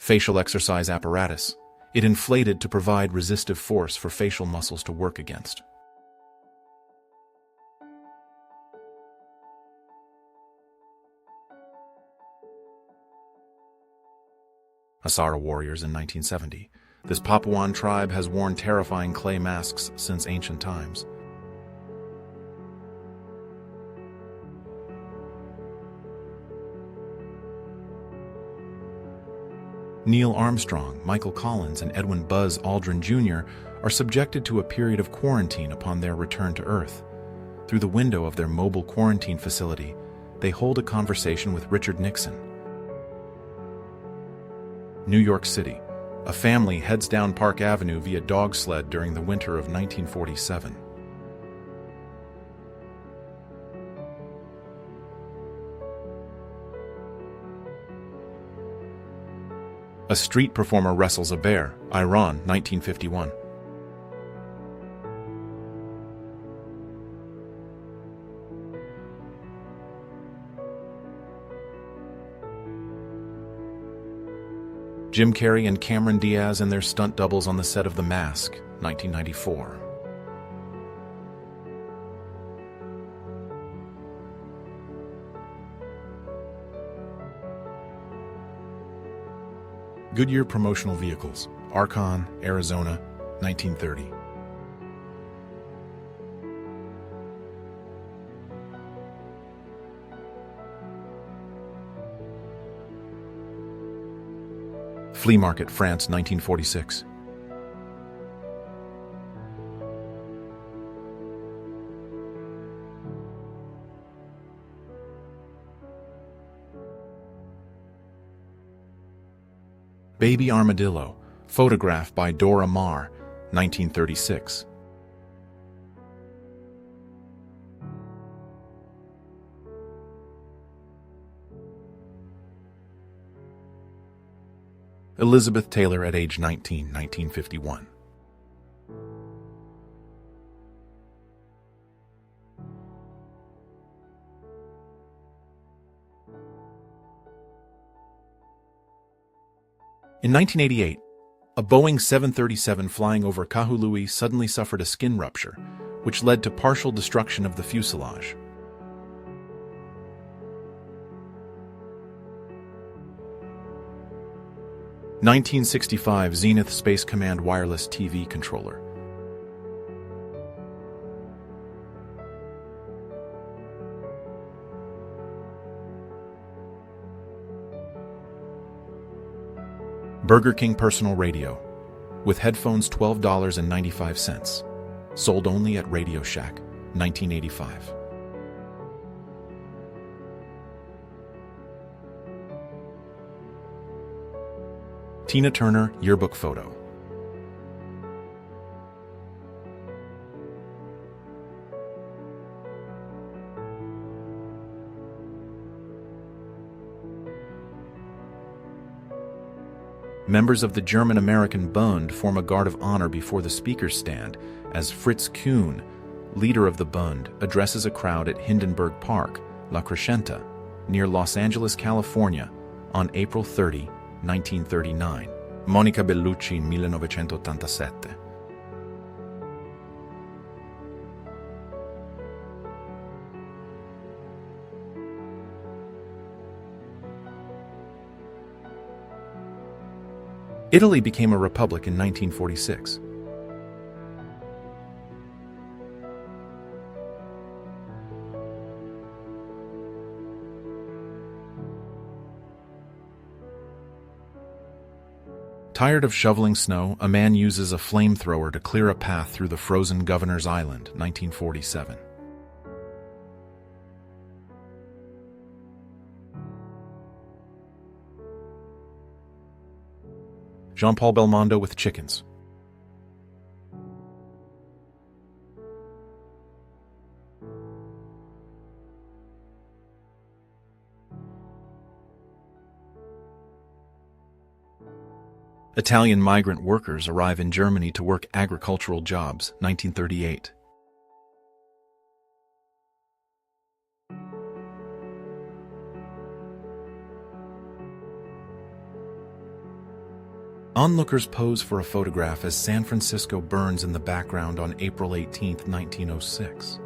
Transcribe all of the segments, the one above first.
Facial exercise apparatus. It inflated to provide resistive force for facial muscles to work against. Asara warriors in 1970. This Papuan tribe has worn terrifying clay masks since ancient times. Neil Armstrong, Michael Collins, and Edwin Buzz Aldrin Jr. are subjected to a period of quarantine upon their return to Earth. Through the window of their mobile quarantine facility, they hold a conversation with Richard Nixon. New York City. A family heads down Park Avenue via dog sled during the winter of 1947. A street performer wrestles a bear, Iran, 1951. Jim Carrey and Cameron Diaz and their stunt doubles on the set of The Mask, 1994. Goodyear promotional vehicles, Archon, Arizona, 1930. Flea Market, France, 1946. Baby Armadillo, photograph by Dora Maar, 1936. Elizabeth Taylor at age 19, 1951. In 1988, a Boeing 737 flying over Kahului suddenly suffered a skin rupture, which led to partial destruction of the fuselage. (1965) Zenith Space Command wireless TV controller. Burger King personal radio, with headphones $12.95, sold only at Radio Shack, 1985. Tina Turner yearbook photo. Members of the German-American Bund form a guard of honor before the speaker's stand as Fritz Kuhn, leader of the Bund, addresses a crowd at Hindenburg Park, La Crescenta, near Los Angeles, California, on April 30, 1939. Monica Bellucci, 1987. Italy became a republic in 1946. Tired of shoveling snow, a man uses a flamethrower to clear a path through the frozen Governor's Island, 1947. Jean-Paul Belmondo with chickens. Italian migrant workers arrive in Germany to work agricultural jobs, 1938. Onlookers pose for a photograph as San Francisco burns in the background on April 18, 1906.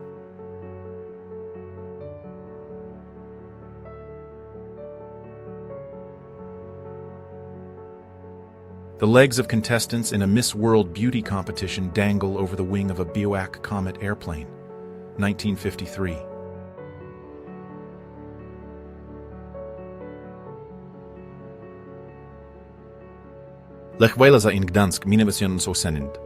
The legs of contestants in a Miss World beauty competition dangle over the wing of a Biwak Comet airplane. 1953. Lechwelaza in Gdansk, 1980.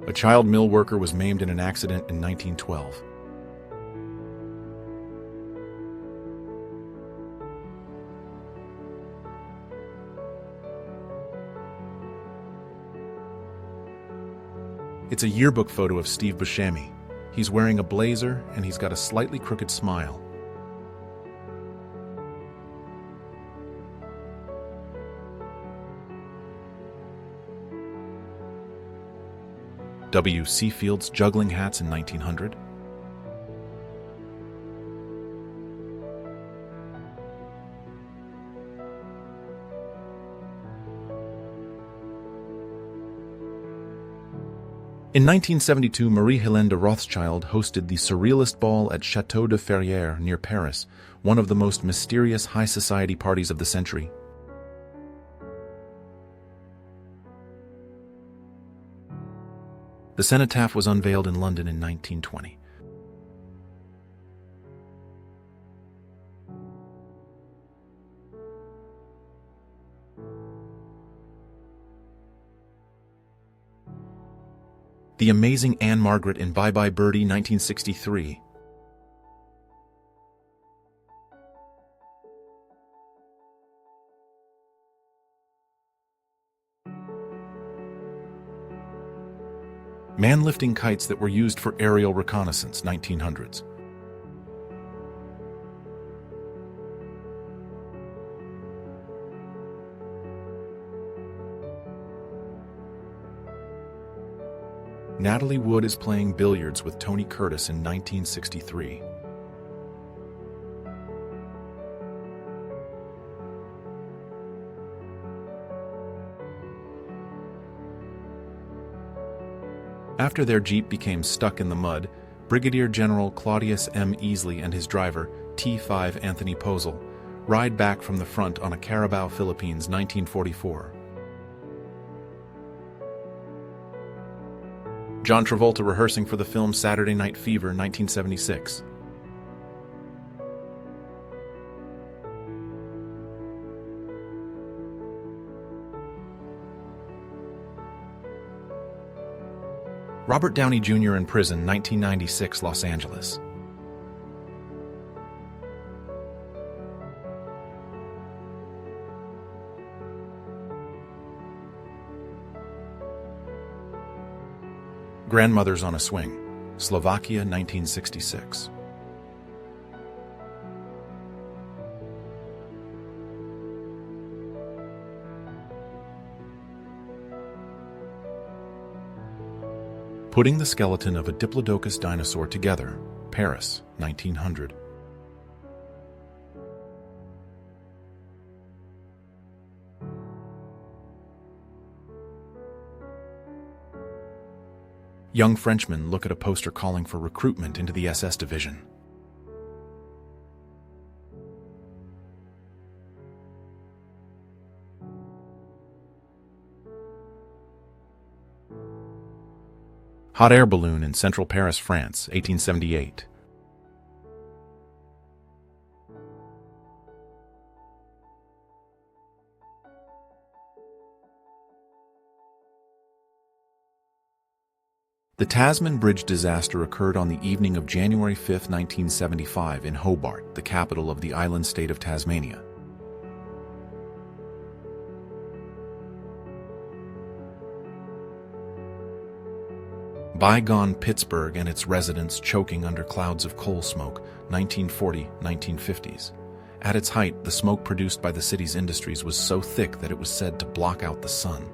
A child mill worker was maimed in an accident in 1912. It's a yearbook photo of Steve Buscemi. He's wearing a blazer and he's got a slightly crooked smile. W. Seafield's juggling hats in 1900. In 1972, Marie-Hélène de Rothschild hosted the Surrealist Ball at Château de Ferrières near Paris, one of the most mysterious high society parties of the century. The cenotaph was unveiled in London in 1920. The Amazing Anne Margaret in Bye Bye Birdie, 1963. Man lifting kites that were used for aerial reconnaissance, 1900s. Natalie Wood is playing billiards with Tony Curtis in 1963. After their Jeep became stuck in the mud, Brigadier General Claudius M. Easley and his driver, T5 Anthony Posel, ride back from the front on a Carabao, Philippines, 1944. John Travolta rehearsing for the film Saturday Night Fever, 1976. Robert Downey Jr. in prison, 1996, Los Angeles. Grandmothers on a Swing, Slovakia, 1966. Putting the skeleton of a Diplodocus dinosaur together, Paris, 1900. Young Frenchmen look at a poster calling for recruitment into the SS division. Hot air balloon in central Paris, France, 1878. The Tasman Bridge disaster occurred on the evening of January 5, 1975 in Hobart, the capital of the island state of Tasmania. Bygone Pittsburgh and its residents choking under clouds of coal smoke, 1940-1950s. At its height, the smoke produced by the city's industries was so thick that it was said to block out the sun.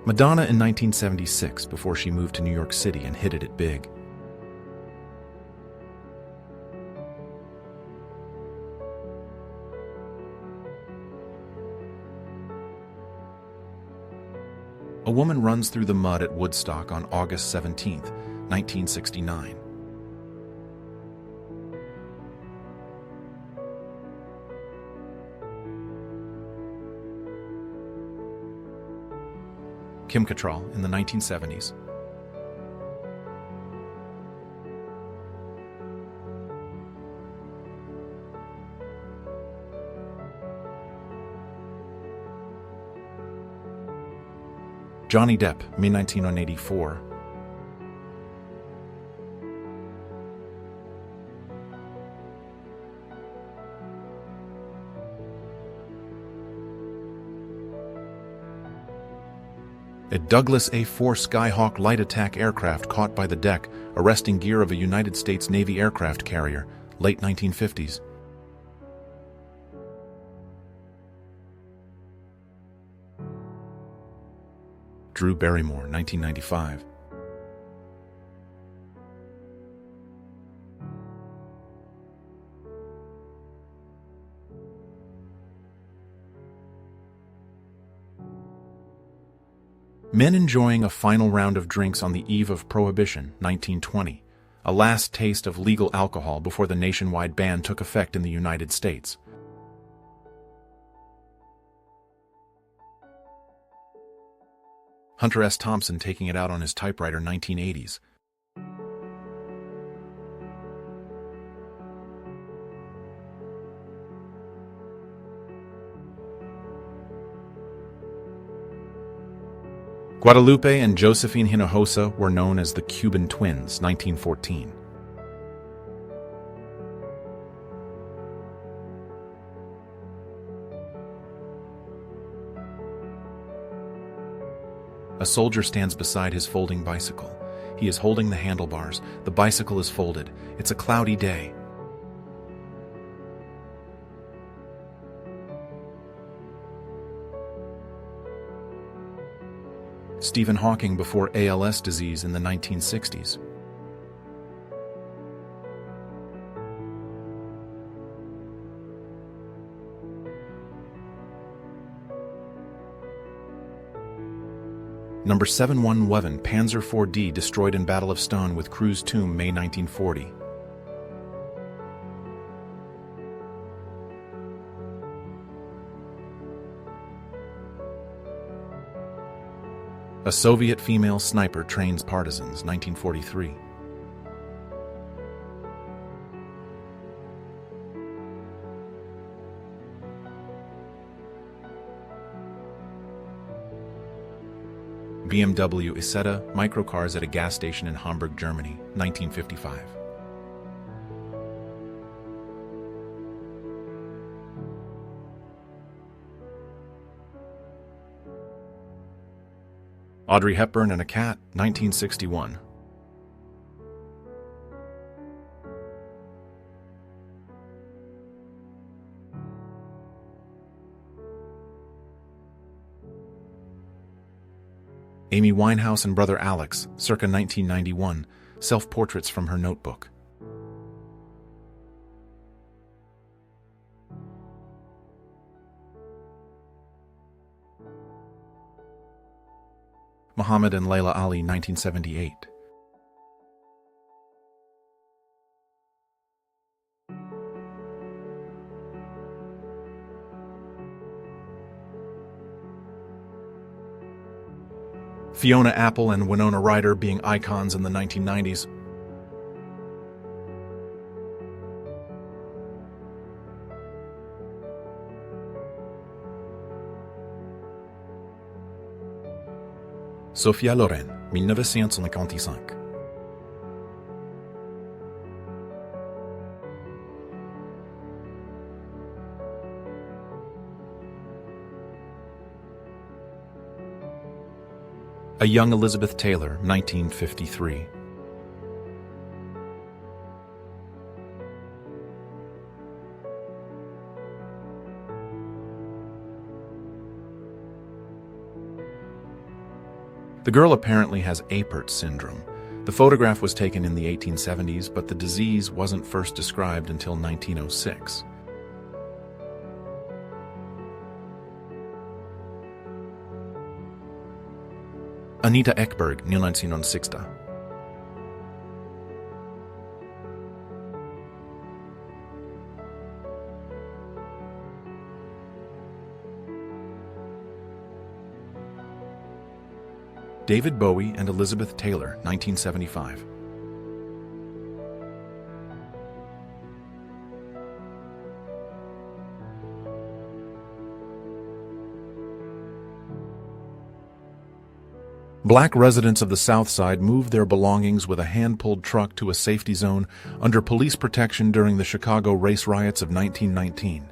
Madonna in 1976 before she moved to New York City and hit it big. A woman runs through the mud at Woodstock on August 17, 1969. Kim Cattrall in the 1970s. Johnny Depp, May 1984. A Douglas A-4 Skyhawk light attack aircraft caught by the deck, arresting gear of a United States Navy aircraft carrier, late 1950s. Drew Barrymore, 1995. Men enjoying a final round of drinks on the eve of Prohibition, 1920, a last taste of legal alcohol before the nationwide ban took effect in the United States. Hunter S. Thompson taking it out on his typewriter, 1980s. Guadalupe and Josephine Hinojosa were known as the Cuban Twins, 1914. A soldier stands beside his folding bicycle. He is holding the handlebars. The bicycle is folded. It's a cloudy day. Stephen Hawking before ALS disease in the 1960s. Number 717 Panzer IV-D destroyed in Battle of Stone with Crew's Tomb, May 1940. A Soviet female sniper trains partisans, 1943. BMW Isetta microcars at a gas station in Hamburg, Germany, 1955. Audrey Hepburn and a Cat, 1961. Amy Winehouse and Brother Alex, circa 1991, self-portraits from her notebook. Muhammad and Layla Ali, 1978. Fiona Apple and Winona Ryder being icons in the 1990s. Sophia Loren, 1955. A Young Elizabeth Taylor, 1953. The girl apparently has Apert syndrome. The photograph was taken in the 1870s, but the disease wasn't first described until 1906. Anita Ekberg, 1960. David Bowie and Elizabeth Taylor, 1975. Black residents of the South Side moved their belongings with a hand-pulled truck to a safety zone under police protection during the Chicago race riots of 1919.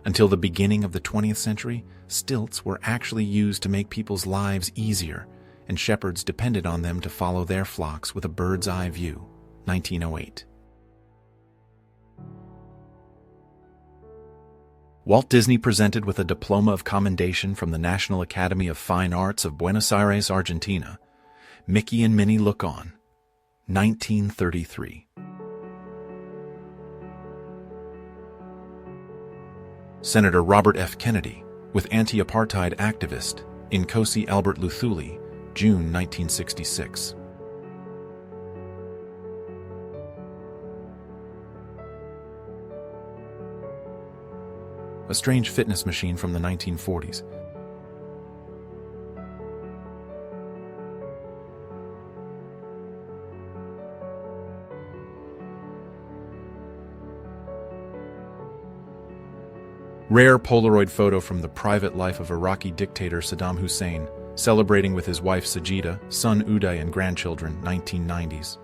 Until the beginning of the 20th century, stilts were actually used to make people's lives easier, and shepherds depended on them to follow their flocks with a bird's-eye view. 1908. Walt Disney presented with a diploma of commendation from the National Academy of Fine Arts of Buenos Aires, Argentina. Mickey and Minnie Look On. 1933. Senator Robert F. Kennedy, with anti-apartheid activist Nkosi Albert Luthuli, June 1966. A strange fitness machine from the 1940s. Rare Polaroid photo from the private life of Iraqi dictator Saddam Hussein, celebrating with his wife Sajida, son Uday, and grandchildren, 1990s.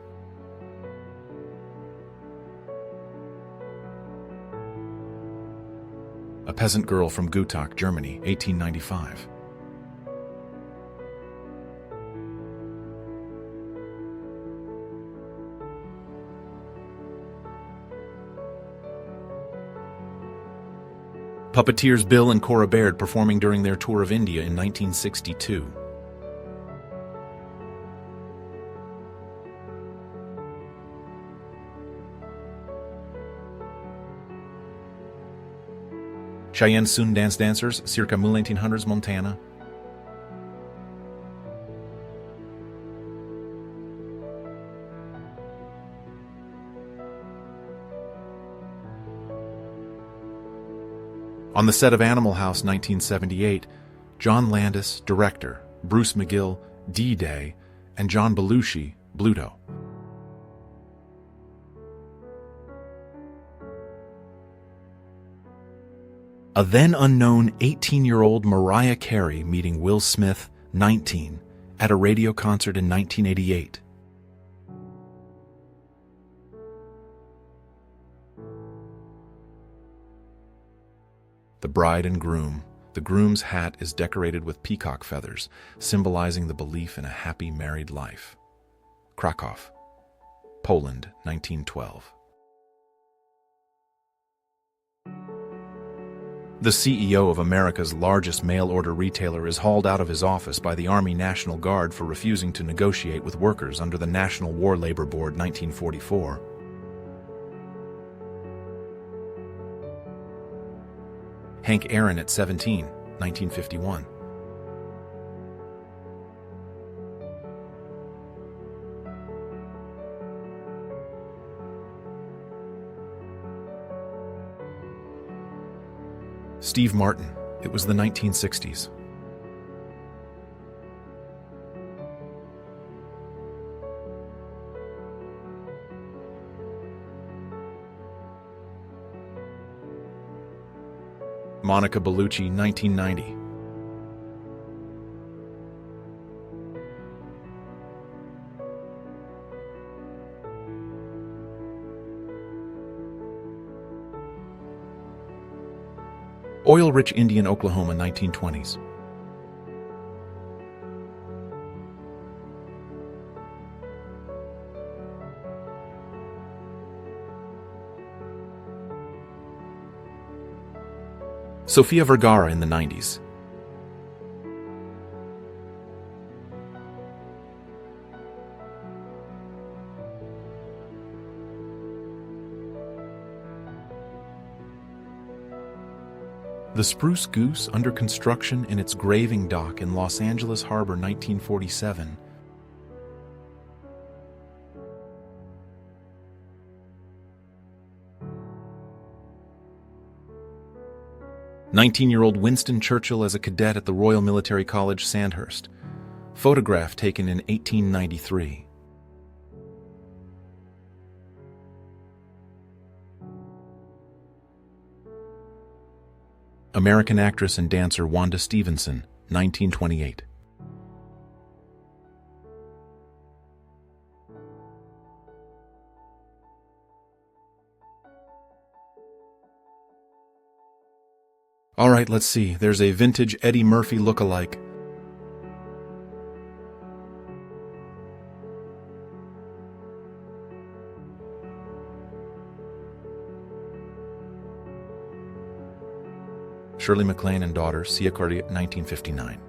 A peasant girl from Gutach, Germany, 1895. Puppeteers Bill and Cora Baird performing during their tour of India in 1962. Cheyenne Soon Dance Dancers, circa 1900s, Montana. On the set of Animal House, 1978, John Landis, director, Bruce McGill, D-Day, and John Belushi, Bluto. A then-unknown 18-year-old Mariah Carey meeting Will Smith, 19, at a radio concert in 1988. The bride and groom. The groom's hat is decorated with peacock feathers, symbolizing the belief in a happy married life. Krakow, Poland, 1912. The CEO of America's largest mail-order retailer is hauled out of his office by the Army National Guard for refusing to negotiate with workers under the National War Labor Board, 1944. Hank Aaron at 17, 1951. Steve Martin. It was the 1960s. Monica Bellucci, 1990. Oil-rich Indian, Oklahoma, 1920s. Sofia Vergara in the 90s. The Spruce Goose under construction in its graving dock in Los Angeles Harbor, 1947. "19-year-old Winston Churchill as a cadet at the Royal Military College, Sandhurst. Photograph taken in 1893. American actress and dancer Wanda Stevenson, 1928. All right, let's see. There's a vintage Eddie Murphy look-alike. Shirley MacLaine and daughter, Sia Cartier, 1959.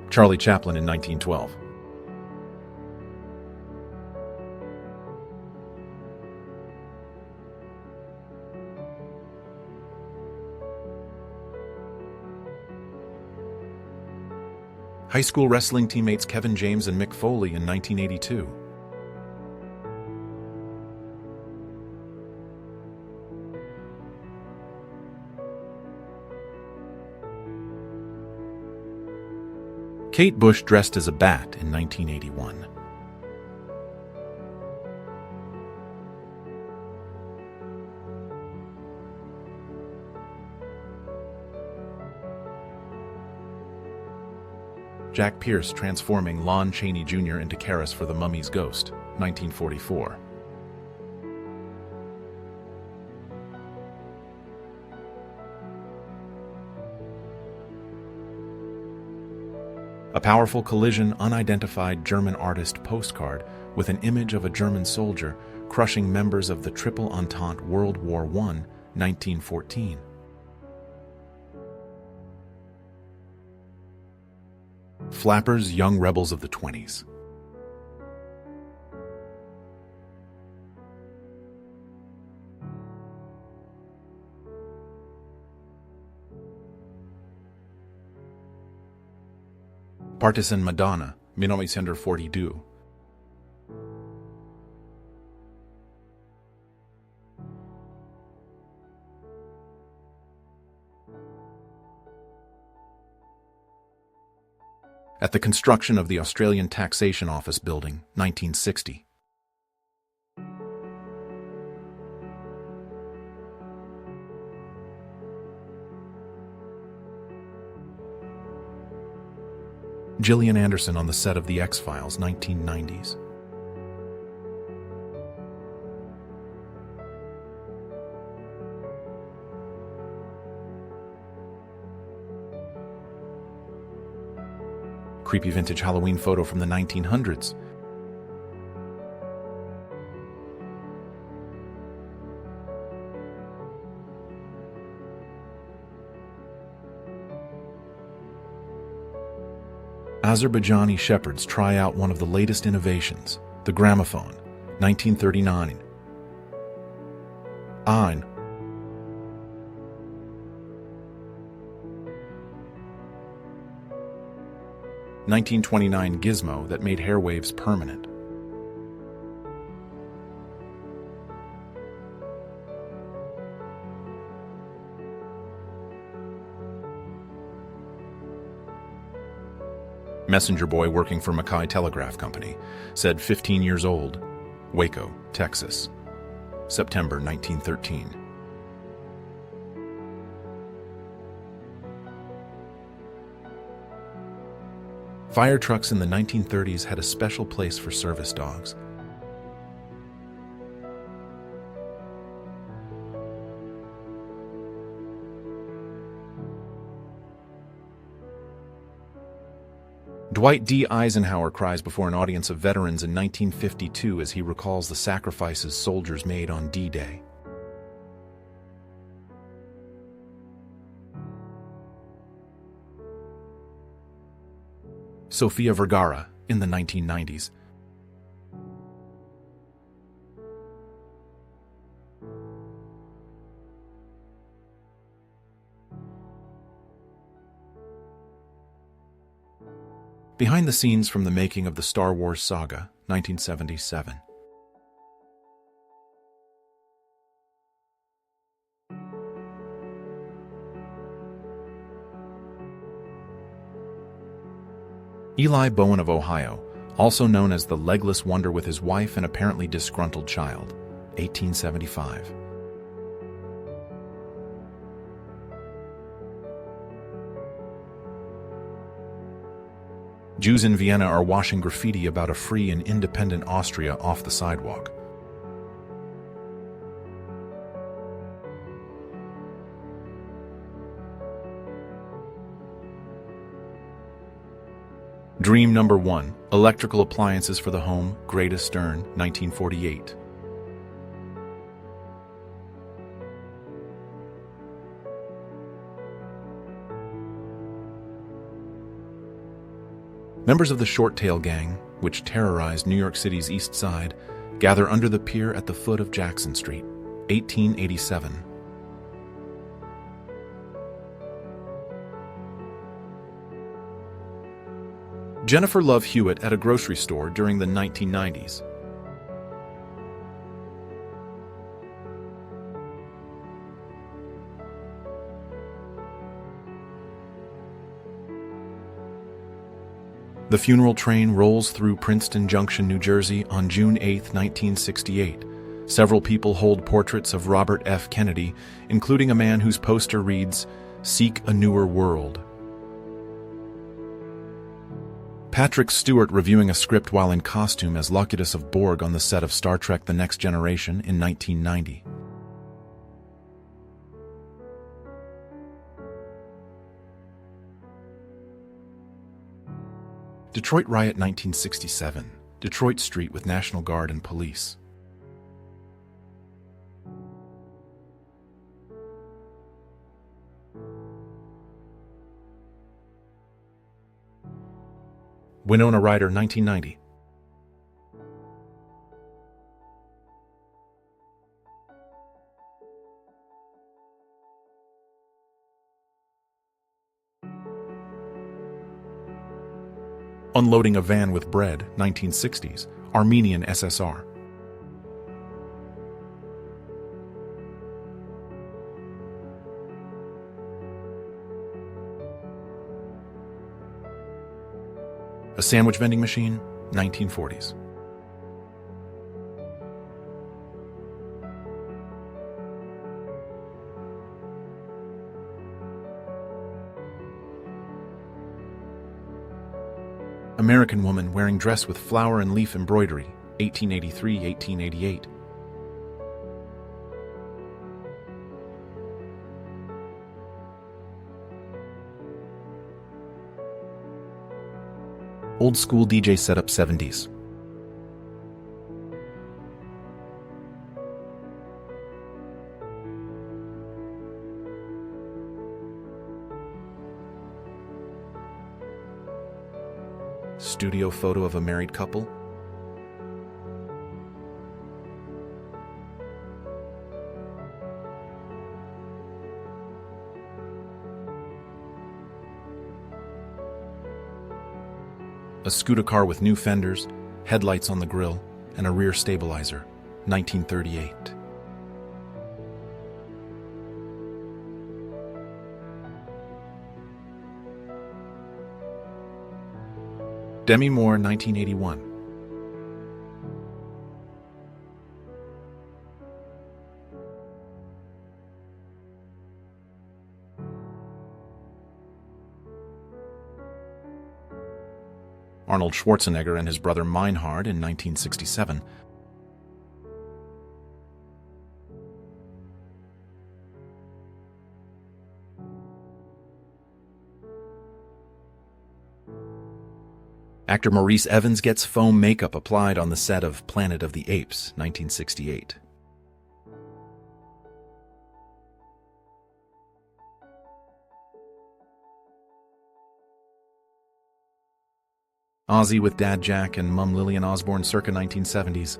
Charlie Chaplin in 1912. High school wrestling teammates Kevin James and Mick Foley in 1982. Kate Bush dressed as a bat in 1981. Jack Pierce transforming Lon Chaney Jr. into Karis for The Mummy's Ghost, 1944. A powerful collision unidentified German artist postcard with an image of a German soldier crushing members of the Triple Entente World War I, 1914. Flappers, young rebels of the 20s. Partisan Madonna, 1942. At the construction of the Australian Taxation Office building, 1960. Gillian Anderson on the set of The X-Files, 1990s. Creepy vintage Halloween photo from the 1900s. Azerbaijani shepherds try out one of the latest innovations, the gramophone, 1939. Ein. (1929) gizmo that made hair waves permanent. Messenger boy working for Mackay Telegraph Company said 15 years old, Waco, Texas, September 1913. Fire trucks in the 1930s had a special place for service dogs. Dwight D. Eisenhower cries before an audience of veterans in 1952 as he recalls the sacrifices soldiers made on D-Day. Sofia Vergara in the 1990s. Behind the scenes from the making of the Star Wars saga, 1977. Eli Bowen of Ohio, also known as the Legless Wonder with his wife and apparently disgruntled child, 1875. Jews in Vienna are washing graffiti about a free and independent Austria off the sidewalk. Dream number 1, electrical appliances for the home, Greta Stern, 1948. Members of the Short Tail Gang, which terrorized New York City's East Side, gather under the pier at the foot of Jackson Street, 1887. Jennifer Love Hewitt at a grocery store during the 1990s. The funeral train rolls through Princeton Junction, New Jersey on June 8, 1968. Several people hold portraits of Robert F. Kennedy, including a man whose poster reads, "Seek a Newer World." Patrick Stewart reviewing a script while in costume as Locutus of Borg on the set of Star Trek The Next Generation in 1990. Detroit Riot 1967, Detroit Street with National Guard and police. Winona Ryder 1990. Unloading a van with bread, 1960s, Armenian SSR. A sandwich vending machine, 1940s. American woman wearing dress with flower and leaf embroidery, 1883-1888. Old school DJ setup, 70s. Studio photo of a married couple. A scooter car with new fenders, headlights on the grille, and a rear stabilizer, 1938. Demi Moore, 1981. Arnold Schwarzenegger and his brother Meinhard in 1967. Actor Maurice Evans gets foam makeup applied on the set of Planet of the Apes, 1968. Ozzy with Dad Jack and Mum Lillian Osborne circa 1970s.